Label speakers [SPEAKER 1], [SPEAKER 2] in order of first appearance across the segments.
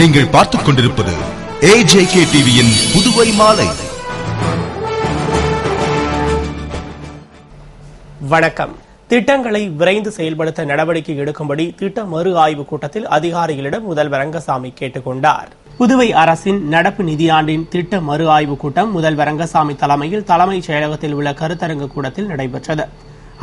[SPEAKER 1] நீங்கள் பார்த்துக் கொண்டிருப்பது AJK டிவியின் புதுவை மாலை.
[SPEAKER 2] வணக்கம். திட்டங்களை விரைந்து செயல்படுத்த நடவடிக்கை எடுக்கும்படி திட்ட மறு ஆய்வு கூட்டத்தில் அதிகாரிகளிடம் முதல்வர் ரங்கசாமி கேட்டுக் கொண்டார். புதுவை அரசின் நடப்பு நிதியாண்டின் திட்ட மறு ஆய்வு கூட்டம் முதல்வர் ரங்கசாமி தலைமையில் தலைமைச் செயலகத்தில் உள்ள கருத்தரங்கு கூடத்தில் நடைபெற்றது.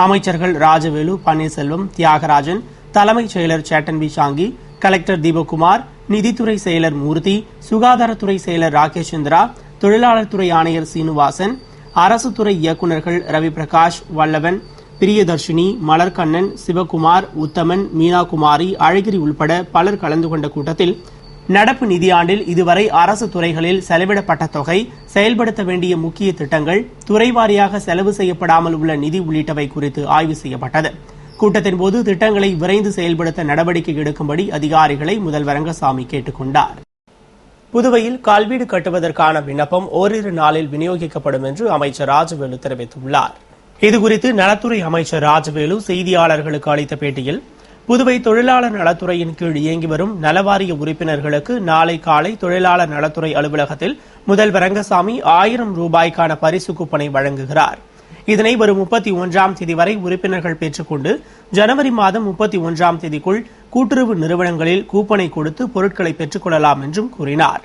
[SPEAKER 2] அமைச்சர்கள் ராஜவேலு, பன்னீர்செல்வம், தியாகராஜன், தலைமைச் செயலர் சேட்டன் பி சாங்கி, கலெக்டர் தீபக்குமார், நிதித்துறை செயலர் மூர்த்தி, சுகாதாரத்துறை செயலர் ராகேஷ் சந்திரா, தொழிலாளர் துறை ஆணையர் சீனிவாசன், அரசு துறை இயக்குநர்கள் ரவி பிரகாஷ், வல்லவன், பிரியதர்ஷினி, மலர்கண்ணன், சிவகுமார், உத்தமன், மீனாகுமாரி, அழகிரி உள்பட பலர் கலந்து கொண்ட கூட்டத்தில் நடப்பு நிதியாண்டில் இதுவரை அரசு துறைகளில் செலவிடப்பட்ட தொகை, செயல்படுத்த வேண்டிய முக்கிய திட்டங்கள், துறை வாரியாக செலவு செய்யப்படாமல் உள்ள நிதி உள்ளிட்டவை குறித்து ஆய்வு செய்யப்பட்டது. கூட்டத்தின்போது திட்டங்களை விரைந்து செயல்படுத்த நடவடிக்கை எடுக்கும்படி அதிகாரிகளை முதல்வர் ரங்கசாமி கேட்டுக் கொண்டார். புதுவையில் கல்வீடு கட்டுவதற்கான விண்ணப்பம் ஓரிரு நாளில் விநியோகிக்கப்படும் என்று அமைச்சர் ராஜவேலு தெரிவித்துள்ளார். இதுகுறித்து நலத்துறை அமைச்சர் ராஜவேலு செய்தியாளர்களுக்கு அளித்த பேட்டியில், புதுவை தொழிலாளர் நலத்துறையின் கீழ் இயங்கி வரும் நலவாரிய உறுப்பினர்களுக்கு நாளை காலை தொழிலாளர் நலத்துறை அலுவலகத்தில் முதல்வர் ரங்கசாமி 1000 ரூபாய்க்கான பரிசு கூப்பனை வழங்குகிறார். இதனை வரும் 31ஆம் தேதி வரை உறுப்பினர்கள் பெற்றுக்கொண்டு ஜனவரி மாதம் 31ஆம் தேதிக்குள் கூட்டுறவு நிறுவனங்களில் கூப்பனை கொடுத்து பொருட்களை பெற்றுக் கொள்ளலாம் என்றும் கூறினார்.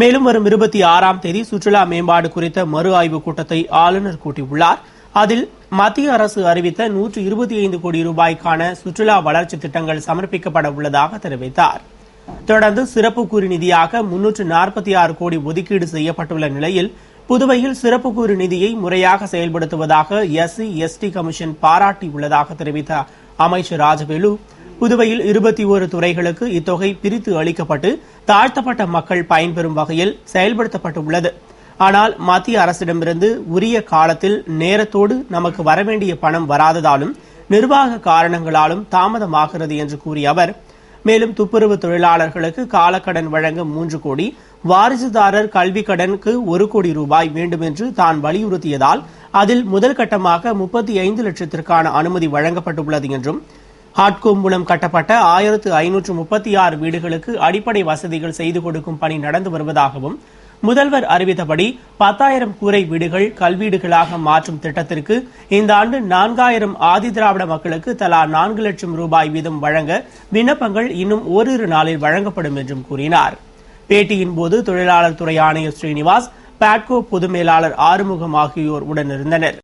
[SPEAKER 2] மேலும் வரும் 26ஆம் தேதி சுற்றுலா மேம்பாடு குறித்த மறு ஆய்வு கூட்டத்தை ஆளுநர் கூட்டியுள்ளார். அதில் மத்திய அரசு அறிவித்த 125 கோடி ரூபாய்க்கான சுற்றுலா வளர்ச்சி திட்டங்கள் சமர்ப்பிக்கப்பட உள்ளதாக தெரிவித்தார். தொடர்ந்து சிறப்பு கூறு நிதியாக 346 கோடி ஒதுக்கீடு செய்யப்பட்டுள்ள நிலையில் புதுவையில் சிறப்பு கூறு நிதியை முறையாக செயல்படுத்துவதாக SC/ST கமிஷன் பாராட்டியுள்ளதாக தெரிவித்த அமைச்சர் ராஜவேலு, புதுவையில் 21 துறைகளுக்கு இத்தொகை பிரித்து அளிக்கப்பட்டு தாழ்த்தப்பட்ட மக்கள் பயன்பெறும் வகையில் செயல்படுத்தப்பட்டுள்ளது. ஆனால் மத்திய அரசிடமிருந்து உரிய காலத்தில் நேரத்தோடு நமக்கு வரவேண்டிய பணம் வராததாலும் நிர்வாக காரணங்களாலும் தாமதமாகிறது என்று கூறிய அவர், மேலும் துப்புரவு தொழிலாளர்களுக்கு காலக்கடன் வழங்க 3 கோடி, வாரிசுதாரர் கல்விக் கடனுக்கு 1 கோடி ரூபாய் வேண்டும் என்று தான் வலியுறுத்தியதால் அதில் முதல் கட்டமாக 35 லட்சத்திற்கான அனுமதி வழங்கப்பட்டுள்ளது என்றும், ஹாட்கோ மூலம் கட்டப்பட்ட 1536 வீடுகளுக்கு அடிப்படை வசதிகள் செய்து கொடுக்கும் பணி நடந்து வருவதாகவும், முதல்வர் அறிவித்தபடி 10,000 கூரை வீடுகள் கல்வீடுகளாக மாற்றும் திட்டத்திற்கு இந்த ஆண்டு 4000 ஆதிதிராவிட மக்களுக்கு தலா 4 லட்சம் ரூபாய் வீதம் வழங்க விண்ணப்பங்கள் இன்னும் ஓரிரு நாளில் வழங்கப்படும் என்றும் கூறினார். பேட்டியின் போது தொழிலாளர் துறை ஆணையர் ஸ்ரீனிவாஸ், பாட்கோ பொது மேலாளர் ஆறுமுகம் ஆகியோர் உடனிருந்தனர்.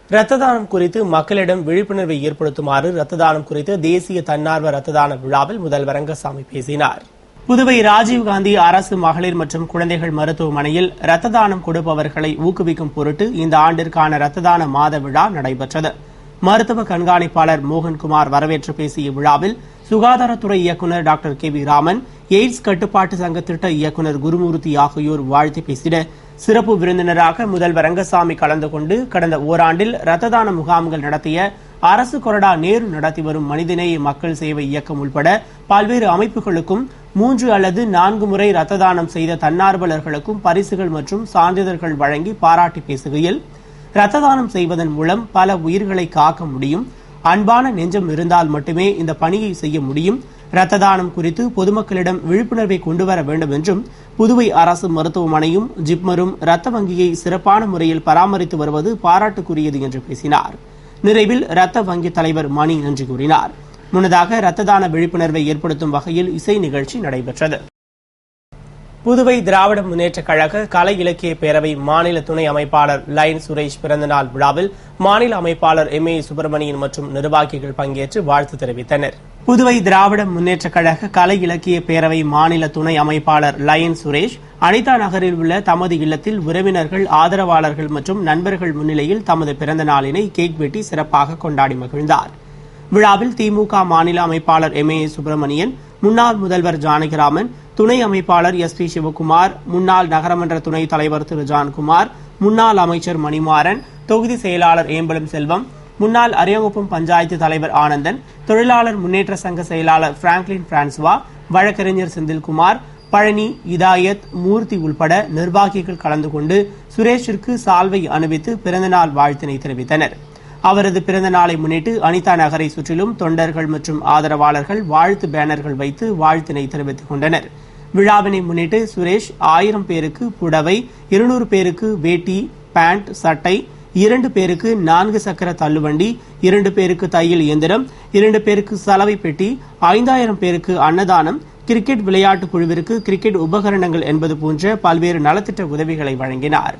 [SPEAKER 2] ரத்த தானம் குறித்து மக்களிடம் விழிப்புணர்வை ஏற்படுத்துமாறு ரத்த தானம் குறித்த தேசிய தன்னார்வ ரத்த தான விழாவில் முதல்வர் ரங்கசாமி பேசினார். புதுவை ராஜீவ்காந்தி அரசு மகளிர் மற்றும் குழந்தைகள் மருத்துவமனையில் ரத்த தானம் கொடுப்பவர்களை ஊக்குவிக்கும் பொருட்டு இந்த ஆண்டிற்கான ரத்த தான மாத விழா நடைபெற்றது. மருத்துவ கண்காணிப்பாளர் மோகன்குமார் வரவேற்று பேசிய விழாவில் சுகாதாரத்துறை இயக்குநர் டாக்டர் KV ராமன், எய்ட்ஸ் கட்டுப்பாட்டு சங்க திட்ட இயக்குநர் குருமூர்த்தி ஆகியோர் வாழ்த்து பேசிட, சிறப்பு விருந்தினராக முதல்வர் ரங்கசாமி கலந்து கொண்டு கடந்த ஓராண்டில் ரத்த தான முகாம்கள் நடத்திய அரசு கொறடா நேரு நடத்தி வரும் மனிதநேய மக்கள் சேவை இயக்கம் உள்பட பல்வேறு அமைப்புகளுக்கும் 3 அல்லது 4 முறை ரத்த தானம் செய்த தன்னார்வலர்களுக்கும் பரிசுகள் மற்றும் சான்றிதழ்கள் வழங்கி பாராட்டி பேசுகையில், ரத்த தானம் செய்வதன் மூலம் பல உயிர்களை காக்க முடியும், அன்பான நெஞ்சம் இருந்தால் மட்டுமே இந்த பணியை செய்ய முடியும், ரத்த தானம் குறித்து பொதுமக்களிடம் விழிப்புணர்வை கொண்டுவர வேண்டும் என்றும், புதுவை அரசு மருத்துவமனையும் ஜிப்மரும் ரத்த வங்கியை சிறப்பான முறையில் பராமரித்து வருவது பாராட்டுக்குரியது என்று பேசினார். நிறைவில் ரத்த வங்கி தலைவர் மணி நன்றி கூறினார். முன்னதாக ரத்த தான விழிப்புணர்வை ஏற்படுத்தும் வகையில் இசை நிகழ்ச்சி நடைபெற்றது. புதுவை திராவிட முன்னேற்றக் கழக கலை இலக்கிய பேரவை மாநில துணை அமைப்பாளர் லயன் சுரேஷ் பிறந்தநாள் விழாவில் மாநில அமைப்பாளர் MA சுப்பிரமணியன் மற்றும் நிர்வாகிகள் பங்கேற்று வாழ்த்து தெரிவித்தனர். புதுவை திராவிட முன்னேற்றக் கழக கலை இலக்கிய பேரவை மாநில துணை அமைப்பாளர் லயன் சுரேஷ் அனிதா நகரில் உள்ள தமது இல்லத்தில் உறவினர்கள், ஆதரவாளர்கள் மற்றும் நண்பர்கள் முன்னிலையில் தமது பிறந்த நாளினை கேக் வெட்டி சிறப்பாக கொண்டாடி மகிழ்ந்தார். விழாவில் திமுக மாநில அமைப்பாளர் MA சுப்பிரமணியன், முன்னாள் முதல்வர் ஜானகிராமன், துணை அமைப்பாளர் SP சிவகுமார், முன்னாள் நகரமன்ற துணைத் தலைவர் திரு ஜான்குமார், முன்னாள் அமைச்சர் மணிமாறன், தொகுதி செயலாளர் ஏம்பலம் செல்வம், முன்னாள் அரியங்குப்பம் பஞ்சாயத்து தலைவர் ஆனந்தன், தொழிலாளர் முன்னேற்ற சங்க செயலாளர் பிராங்க்லின் பிரான்சுவா, வழக்கறிஞர் செந்தில்குமார், பழனி, இதாயத், மூர்த்தி உள்பட நிர்வாகிகள் கலந்து கொண்டு சுரேஷிற்கு சால்வை அணிவித்து பிறந்தநாள் வாழ்த்தினை தெரிவித்தனர். அவரது பிறந்த நாளை முன்னிட்டு அனிதா நகரை சுற்றிலும் தொண்டர்கள் மற்றும் ஆதரவாளர்கள் வாழ்த்து பேனர்கள் வைத்து வாழ்த்தினை தெரிவித்துக் கொண்டனர். விழாவினை முன்னிட்டு சுரேஷ் 1000 பேருக்கு புடவை, 200 பேருக்கு வேட்டி, பேண்ட், சட்டை, 2 பேருக்கு 4 சக்கர தள்ளுவண்டி, 2 பேருக்கு தையல் இயந்திரம், 2 பேருக்கு சலவை பெட்டி, 5000 பேருக்கு அன்னதானம், கிரிக்கெட் விளையாட்டு குழுவிற்கு கிரிக்கெட் உபகரணங்கள் என்பது போன்ற பல்வேறு நலத்திட்ட உதவிகளை வழங்கினார்.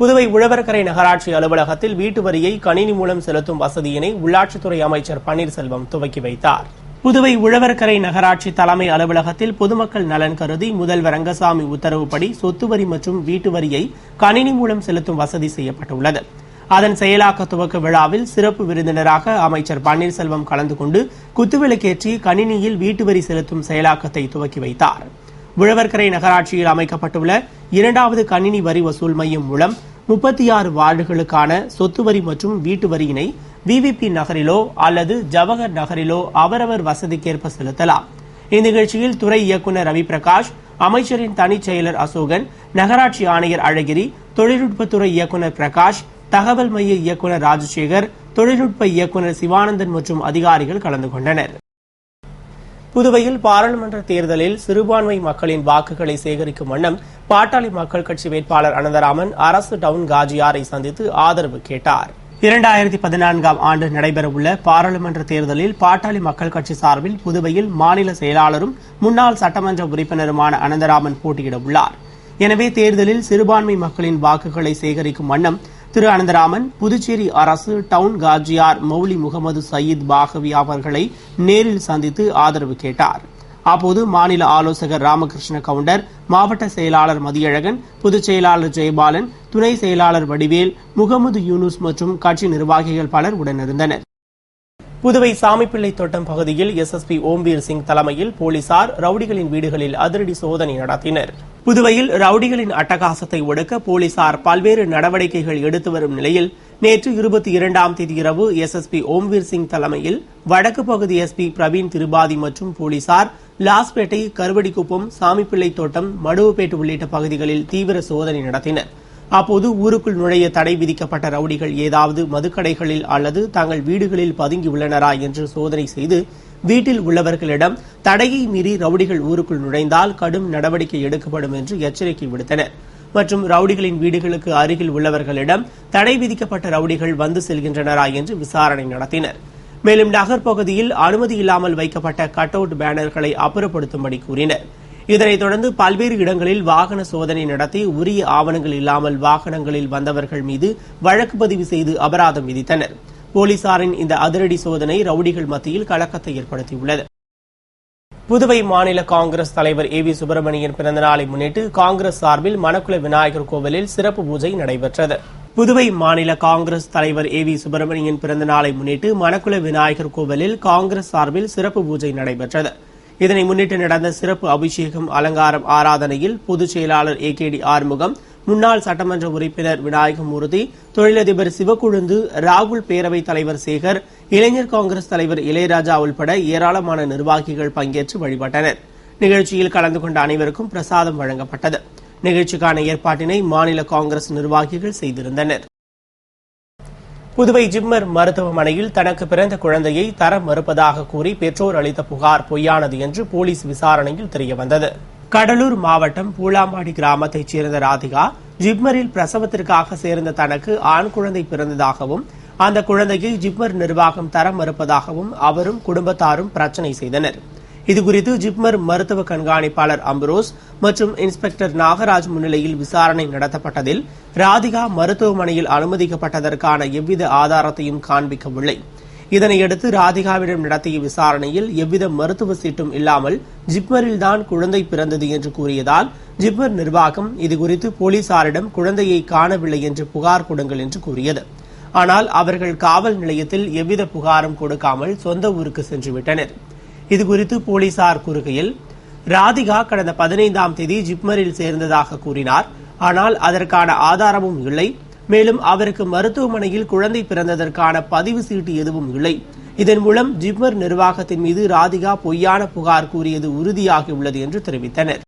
[SPEAKER 2] புதுவை உழவர்கரை நகராட்சி அலுவலகத்தில் வீட்டு வரியை கணினி மூலம் செலுத்தும் வசதியினை உள்ளாட்சித்துறை அமைச்சர் பன்னீர்செல்வம் துவக்கி வைத்தார். புதுவை உழவர்கரை நகராட்சி தலைமை அலுவலகத்தில் பொதுமக்கள் நலன் கருதி முதல்வர் ரங்கசாமி உத்தரவுப்படி சொத்து வரி மற்றும் வீட்டு வரியை கணினி மூலம் செலுத்தும் வசதி செய்யப்பட்டுள்ளது. அதன் செயலாக்க துவக்க விழாவில் சிறப்பு விருந்தினராக அமைச்சர் பன்னீர்செல்வம் கலந்து கொண்டு குத்துவிளக்கேற்றி கணினியில் வீட்டு வரி செலுத்தும் செயலாக்கத்தை துவக்கி வைத்தார். உழவர்கரை நகராட்சியில் அமைக்கப்பட்டுள்ள 2வது கணினி வரி வசூல் மையம் மூலம் 36 வார்டுகளுக்கான சொத்து வரி மற்றும் வீட்டு வரியினை விவிபி நகரிலோ அல்லது ஜவஹர் நகரிலோ அவரவர் வசதிக்கேற்ப செலுத்தலாம். இந்நிகழ்ச்சியில் துறை இயக்குநர் ரவி பிரகாஷ், அமைச்சரின் தனிச் செயலர் அசோகன், நகராட்சி ஆணையர் அழகிரி, தொழில்நுட்பத்துறை இயக்குநர் பிரகாஷ், தகவல் மைய இயக்குநர் ராஜசேகர், தொழில்நுட்ப இயக்குநர் சிவானந்தன் மற்றும் அதிகாரிகள் கலந்து கொண்டனர். புதுவையில் பாராளுமன்ற தேர்தலில் சிறுபான்மை மக்களின் வாக்குகளை சேகரிக்கும் வண்ணம் பாட்டாளி மக்கள் கட்சி வேட்பாளர் அனந்தராமன் அரசு டவுன் காஜியாரை சந்தித்து ஆதரவு கேட்டார். 2014ஆம் ஆண்டு நடைபெறவுள்ள பாராளுமன்ற தேர்தலில் பாட்டாளி மக்கள் கட்சி சார்பில் புதுவையில் மாநில செயலாளரும் முன்னாள் சட்டமன்ற உறுப்பினருமான அனந்தராமன் போட்டியிட உள்ளார். எனவே தேர்தலில் சிறுபான்மை மக்களின் வாக்குகளை சேகரிக்கும் வண்ணம் திரு அனந்தராமன் புதுச்சேரி அரசு டவுன் காஜியார் மௌலி முகமது சயீத் பாகவி அவர்களை நேரில் சந்தித்து ஆதரவு கேட்டார். அப்போது மாநில ஆலோசகர் ராமகிருஷ்ண கவுண்டர், மாவட்ட செயலாளர் மதியழகன், பொதுச் செயலாளர் ஜெயபாலன், துணை செயலாளர் வடிவேல், முகமது யூனுஸ் மற்றும் கட்சி நிர்வாகிகள் பலர் உடனிருந்தனர். புதுவை சாமிப்பிள்ளை தோட்டம் பகுதியில் எஸ்எஸ்பி ஓம்பீர் சிங் தலைமையில் போலீசார் ரவுடிகளின் வீடுகளில் அதிரடி சோதனை நடத்தினர். புதுவையில் ரவுடிகளின் அட்டகாசத்தை ஒடுக்க போலீசார் பல்வேறு நடவடிக்கைகள் எடுத்து வரும் நிலையில் நேற்று 22ஆம் தேதி இரவு எஸ்எஸ்பி ஓம்பீர் சிங் தலைமையில் வடக்கு பகுதி எஸ்பி பிரவீன் திரிபாதி மற்றும் போலீசார் லாஸ்பேட்டை, கருவடிக்குப்பம், சாமிப்பிள்ளை தோட்டம், மடுவுப்பேட்டு உள்ளிட்ட பகுதிகளில் தீவிர சோதனை நடத்தினர். அப்போது ஊருக்குள் நுழைய தடை விதிக்கப்பட்ட ரவுடிகள் ஏதாவது மதுக்கடைகளில் அல்லது தங்கள் வீடுகளில் பதுங்கியுள்ளனரா என்று சோதனை செய்து வீட்டில் உள்ளவர்களிடம் தடையை மீறி ரவுடிகள் ஊருக்குள் நுழைந்தால் கடும் நடவடிக்கை எடுக்கப்படும் என்று எச்சரிக்கை விடுத்தனர். மற்றும் ரவுடிகளின் வீடுகளுக்கு அருகில் உள்ளவர்களிடம் தடை விதிக்கப்பட்ட ரவுடிகள் வந்து செல்கின்றனரா என்று விசாரணை நடத்தினர். மேலும் நகர்ப்பகுதியில் அனுமதி இல்லாமல் வைக்கப்பட்ட கட் அவுட் பேனர்களை அப்புறப்படுத்தும்படி கூறினர். இதனைத் தொடர்ந்து பல்வேறு இடங்களில் வாகன சோதனை நடத்தி உரிய ஆவணங்கள் இல்லாமல் வாகனங்களில் வந்தவர்கள் மீது வழக்கு பதிவு செய்து அபராதம் விதித்தனர். போலீசாரின் இந்த அதிரடி சோதனை ரவுடிகள் மத்தியில் கலக்கத்தை ஏற்படுத்தியுள்ளது. புதுவை மாநில காங்கிரஸ் தலைவர் ஏ வி சுப்பிரமணியன் பிறந்தநாளை முன்னிட்டு காங்கிரஸ் சார்பில் மணக்குள விநாயகர் கோவிலில் சிறப்பு பூஜை நடைபெற்றது. புதுவை மாநில காங்கிரஸ் தலைவர் ஏ வி சுப்பிரமணியன் பிறந்தநாளை முன்னிட்டு மணக்குள விநாயகர் கோவிலில் காங்கிரஸ் சார்பில் சிறப்பு பூஜை நடைபெற்றது. இதனை முன்னிட்டு நடந்த சிறப்பு அபிஷேகம், அலங்காரம், ஆராதனையில் பொதுச் செயலாளர் ஏகேடி ஆறுமுகம், முன்னாள் சட்டமன்ற உறுப்பினர் விநாயகமூர்த்தி, தொழிலதிபர் சிவக்குழுந்து, ராகுல் பேரவைத் தலைவர் சேகர், இளைஞர் காங்கிரஸ் தலைவர் இளையராஜா உள்பட ஏராளமான நிர்வாகிகள் பங்கேற்று வழிபட்டனர். நிகழ்ச்சியில் கலந்து கொண்ட அனைவருக்கும் பிரசாதம் வழங்கப்பட்டது. நிகழ்ச்சிக்கான ஏற்பாட்டினை மாநில காங்கிரஸ் நிர்வாகிகள் செய்திருந்தனர். புதுவை ஜிப்மர் மருத்துவமனையில் தனக்கு பிறந்த குழந்தையை தர மறுப்பதாக கூறி பெற்றோர் அளித்த புகார் பொய்யானது என்று போலீஸ் விசாரணையில் தெரியவந்தது. கடலூர் மாவட்டம் பூலாம்பாடி கிராமத்தைச் சேர்ந்த ராதிகா ஜிப்மரில் பிரசவத்திற்காக சேர்ந்த தனக்கு ஆண் குழந்தை பிறந்ததாகவும் அந்த குழந்தையை ஜிப்மர் நிர்வாகம் தர மறுப்பதாகவும் அவரும் குடும்பத்தாரும் பிரச்சினை செய்தனர். இதுகுறித்து ஜிப்மர் மருத்துவ கண்காணிப்பாளர் அம்பரோஸ் மற்றும் இன்ஸ்பெக்டர் நாகராஜ் முன்னிலையில் விசாரணை நடத்தப்பட்டதில் ராதிகா மருத்துவமனையில் அனுமதிக்கப்பட்டதற்கான எவ்வித ஆதாரத்தையும் காண்பிக்கவில்லை. இதனையடுத்து ராதிகாவிடம் நடத்திய விசாரணையில் எவ்வித மருத்துவ சீட்டும் இல்லாமல் ஜிப்மரில்தான் குழந்தை பிறந்தது என்று கூறியதால் ஜிப்மர் நிர்வாகம் இதுகுறித்து போலீசாரிடம் குழந்தையை காணவில்லை என்று புகார் கொடுங்கள் என்று கூறியது. ஆனால் அவர்கள் காவல் நிலையத்தில் எவ்வித புகாரும் கொடுக்காமல் சொந்த ஊருக்கு சென்றுவிட்டனர். இதுகுறித்து போலீசார் கூறுகையில், ராதிகா கடந்த 15ஆம் தேதி ஜிப்மரில் சேர்ந்ததாக கூறினார். ஆனால் அதற்கான ஆதாரமும் இல்லை. மேலும் அவருக்கு மருத்துவமனையில் குழந்தை பிறந்ததற்கான பதிவு சீட்டு எதுவும் இல்லை. இதன் மூலம் ஜிப்மர் நிர்வாகத்தின் மீது ராதிகா பொய்யான புகார் கூறியது உறுதியாகியுள்ளது என்று தெரிவித்தனர்.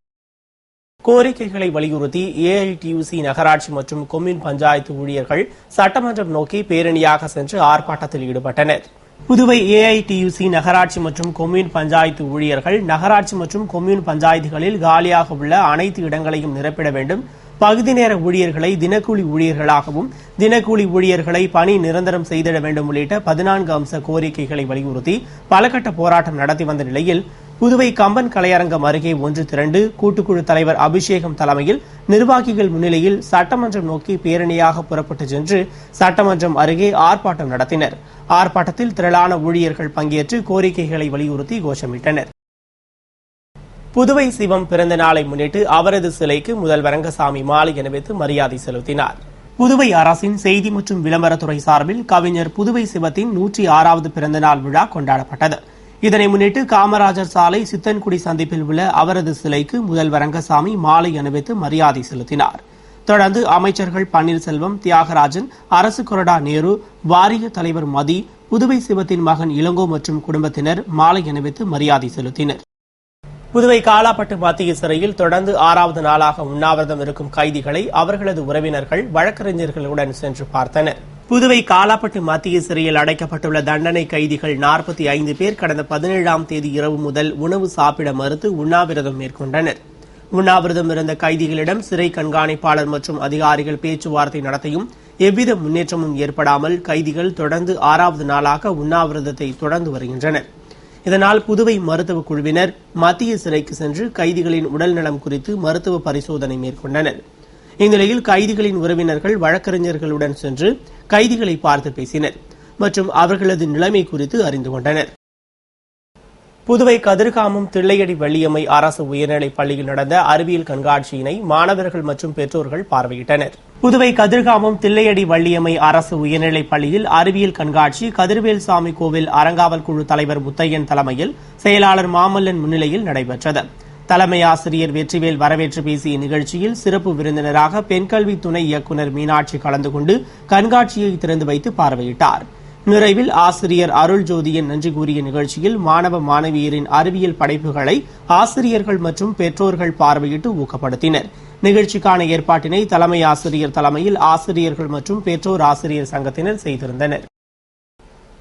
[SPEAKER 2] கோரிக்கைகளை வலியுறுத்தி ஏஐடியூசி நகராட்சி மற்றும் கொம்யூன் பஞ்சாயத்து ஊழியர்கள் சட்டமன்றம் நோக்கி பேரணியாக சென்று ஆர்ப்பாட்டத்தில் ஈடுபட்டனர். புதுவை ஏஐடியுசி நகராட்சி மற்றும் கொம்யூன் பஞ்சாயத்து ஊழியர்கள் நகராட்சி மற்றும் கொம்யூன் பஞ்சாயத்துகளில் காலியாக உள்ள அனைத்து இடங்களையும் நிரப்பிட வேண்டும். பகுதி நேர ஊழியர்களை தினக்கூலி ஊழியர்களாகவும் தினக்கூலி ஊழியர்களை பணி நிரந்தரம் செய்திட வேண்டும் உள்ளிட்ட 14 அம்ச கோரிக்கைகளை வலியுறுத்தி பலகட்ட போராட்டம் நடத்தி வந்த நிலையில் புதுவை கம்பன் கலையரங்கம் அருகே ஒன்று திரண்டு கூட்டுக்குழு தலைவர் அபிஷேகம் தலைமையில் நிர்வாகிகள் முன்னிலையில் சட்டமன்றம் நோக்கி பேரணியாக புறப்பட்டு சென்று சட்டமன்றம் அருகே ஆர்ப்பாட்டம் நடத்தினர். ஆர்ப்பாட்டத்தில் திரளான ஊழியர்கள் பங்கேற்று கோரிக்கைகளை வலியுறுத்தி கோஷமிட்டனர். புதுவை சிவம் பிறந்த நாளை முன்னிட்டு அவரது சிலைக்கு முதல்வர் ரங்கசாமி மாலை அணிவித்து மரியாதை செலுத்தினார். புதுவை அரசின் செய்தி மற்றும் விளம்பரத்துறை சார்பில் கவிஞர் புதுவை சிவத்தின் 106வது பிறந்தநாள் விழா கொண்டாடப்பட்டது. இதனை முன்னிட்டு காமராஜர் சாலை சித்தன்குடி சந்திப்பில் உள்ள அவரது சிலைக்கு முதல்வர் ரங்கசாமி மாலை அணிவித்து மரியாதை செலுத்தினார். தொடர்ந்து அமைச்சர்கள் பன்னீர்செல்வம், தியாகராஜன், அரசு கொறடா நேரு, வாரிய தலைவர் மதி, புதுவை சிவத்தின் மகன் இளங்கோ மற்றும் குடும்பத்தினர் மாலை அணிவித்து மரியாதை செலுத்தினர். புதுவை காலாப்பட்டு மத்திய சிறையில் தொடர்ந்து 6வது நாளாக உண்ணாவிரதம் இருக்கும் கைதிகளை அவர்களது உறவினர்கள் வழக்கறிஞர்களுடன் சென்று பார்த்தனர். புதுவை காலாப்பட்டு மத்திய சிறையில் அடைக்கப்பட்டுள்ள தண்டனை கைதிகள் 45 பேர் கடந்த 17ஆம் தேதி இரவு முதல் உணவு சாப்பிட மறுத்து உண்ணாவிரதம் மேற்கொண்டனர். உண்ணாவிரதம் இருந்த கைதிகளிடம் சிறை கண்காணிப்பாளர் மற்றும் அதிகாரிகள் பேச்சுவார்த்தை நடத்தியும் எவ்வித முன்னேற்றமும் ஏற்படாமல் கைதிகள் தொடர்ந்து 6வது நாளாக உண்ணாவிரதத்தை தொடர்ந்து வருகின்றனர். இதனால் புதுவை மருத்துவக் குழுவினர் மத்திய சிறைக்கு சென்று கைதிகளின் உடல்நலம் குறித்து மருத்துவ பரிசோதனை மேற்கொண்டனர். இந்நிலையில் கைதிகளின் உறவினர்கள் வழக்கறிஞர்களுடன் சென்று கைதிகளை பார்த்து பேசினர் மற்றும் அவர்களது நிலைமை குறித்து அறிந்து கொண்டனர். புதுவை கதிர்காமம் தில்லையடி வள்ளியம்மை அரசு உயர்நிலைப் பள்ளியில் நடந்த அறிவியல் கண்காட்சியினை மாணவர்கள் மற்றும் பெற்றோர்கள் பார்வையிட்டனர். புதுவை கதிர்காமம் தில்லையடி வள்ளியம்மை அரசு உயர்நிலைப் பள்ளியில் அறிவியல் கண்காட்சி கதிர்வேல்சாமி கோவில் அறங்காவல் குழு தலைவர் முத்தையன் தலைமையில் செயலாளர் மாமல்லன் முன்னிலையில் நடைபெற்றது. தலைமை ஆசிரியர் வெற்றிவேல் வரவேற்று பேசிய நிகழ்ச்சியில் சிறப்பு விருந்தினராக பெண்கல்வி துணை இயக்குநர் மீனாட்சி கலந்து கொண்டு கண்காட்சியை திறந்து வைத்து பார்வையிட்டார். நிறைவில் ஆசிரியர் அருள் ஜோதியன் நன்றி கூறிய நிகழ்ச்சியில் மாணவ மாணவியரின் அறிவியல் படைப்புகளை ஆசிரியர்கள் மற்றும் பெற்றோர்கள் பார்வையிட்டு ஊக்கப்படுத்தினர். நிகழ்ச்சிக்கான ஏற்பாட்டினை தலைமை ஆசிரியர் தலைமையில் ஆசிரியர்கள் மற்றும் பெற்றோர் ஆசிரியர் சங்கத்தினர் செய்திருந்தனர்.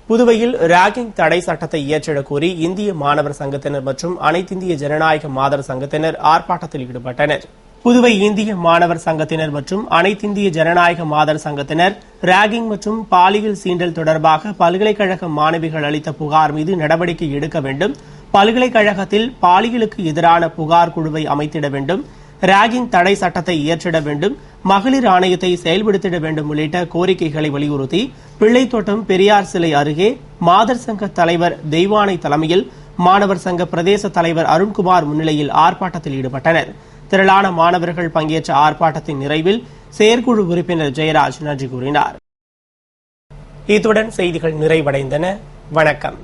[SPEAKER 2] புதுவையில் ராகிங் தடை சட்டத்தை இயற்றிடக் கோரி இந்திய மாணவர் சங்கத்தினர் மற்றும் அனைத்திந்திய ஜனநாயக மாதர் சங்கத்தினர் ஆர்ப்பாட்டத்தில் ஈடுபட்டனர். புதுவை இந்திய மாணவர் சங்கத்தினர் மற்றும் அனைத்திந்திய ஜனநாயக மாதர் சங்கத்தினர் ராகிங் மற்றும் பாலியல் சீண்டல் தொடர்பாக பல்கலைக்கழக மாணவிகள் அளித்த புகார் மீது நடவடிக்கை எடுக்க வேண்டும், பல்கலைக்கழகத்தில் பாலியலுக்கு எதிரான புகார் குழுவை அமைத்திட வேண்டும், ராகிங் தடை சட்டத்தை இயற்றிட வேண்டும், மகளிர் ஆணையத்தை செயல்படுத்திட வேண்டும் உள்ளிட்ட கோரிக்கைகளை வலியுறுத்தி பிள்ளைத்தோட்டம் பெரியார் சிலை அருகே மாதர் சங்க தலைவர் தெய்வானை தலைமையில் மாணவர் சங்க பிரதேச தலைவர் அருண்குமார் முன்னிலையில் ஆர்ப்பாட்டத்தில் ஈடுபட்டனர். திரளான மாணவர்கள் பங்கேற்ற ஆர்ப்பாட்டத்தின் நிறைவில் செயற்குழு உறுப்பினர் ஜெயராஜ் நன்றி கூறினார். இத்துடன் செய்திகள் நிறைவடைந்தன. வணக்கம்.